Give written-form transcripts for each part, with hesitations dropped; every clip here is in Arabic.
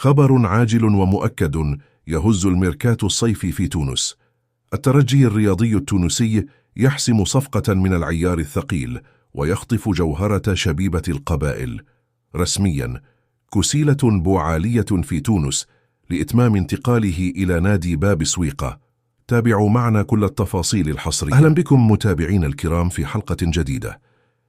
خبر عاجل ومؤكد يهز الميركاتو الصيفي في تونس. الترجي الرياضي التونسي يحسم صفقة من العيار الثقيل ويخطف جوهرة شبيبة القبائل. رسميا، كسيلة بوعالية في تونس لإتمام انتقاله إلى نادي باب سويقة. تابعوا معنا كل التفاصيل الحصرية. أهلا بكم متابعين الكرام في حلقة جديدة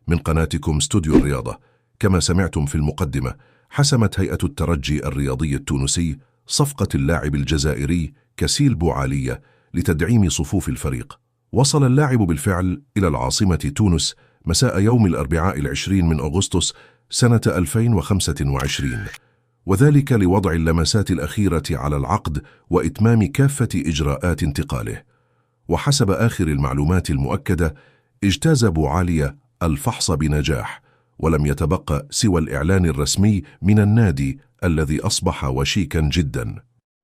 من قناتكم استوديو الرياضة. كما سمعتم في المقدمة، حسمت هيئة الترجي الرياضي التونسي صفقة اللاعب الجزائري كسيل بوعالية لتدعيم صفوف الفريق. وصل اللاعب بالفعل إلى العاصمة تونس مساء يوم الأربعاء 20 من أغسطس سنة 2025، وذلك لوضع اللمسات الأخيرة على العقد وإتمام كافة إجراءات انتقاله. وحسب آخر المعلومات المؤكدة، اجتاز بوعالية الفحص بنجاح، ولم يتبقى سوى الإعلان الرسمي من النادي الذي أصبح وشيكا جدا.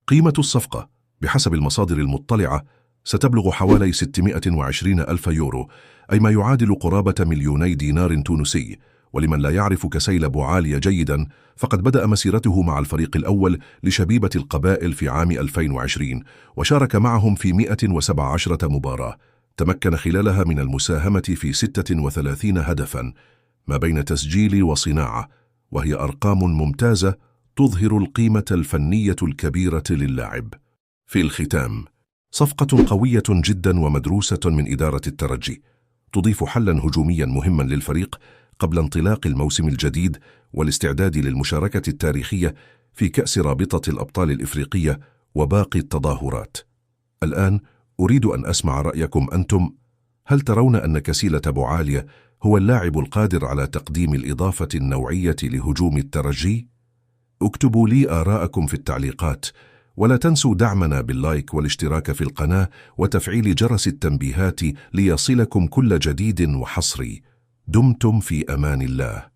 قيمة الصفقة بحسب المصادر المطلعة ستبلغ حوالي 620 ألف يورو، أي ما يعادل قرابة 2,000,000 دينار تونسي. ولمن لا يعرف كسيل بوعالية جيدا، فقد بدأ مسيرته مع الفريق الأول لشبيبة القبائل في عام 2020، وشارك معهم في 117 مباراة، تمكن خلالها من المساهمة في 36 هدفا ما بين تسجيل وصناعة، وهي أرقام ممتازة تظهر القيمة الفنية الكبيرة للاعب. في الختام، صفقة قوية جدا ومدروسة من إدارة الترجي، تضيف حلا هجوميا مهما للفريق قبل انطلاق الموسم الجديد والاستعداد للمشاركة التاريخية في كأس رابطة الأبطال الإفريقية وباقي التظاهرات. الآن أريد أن أسمع رأيكم أنتم. هل ترون أن كسيلة بوعالية هو اللاعب القادر على تقديم الإضافة النوعية لهجوم الترجي؟ اكتبوا لي آراءكم في التعليقات، ولا تنسوا دعمنا باللايك والاشتراك في القناة وتفعيل جرس التنبيهات ليصلكم كل جديد وحصري. دمتم في أمان الله.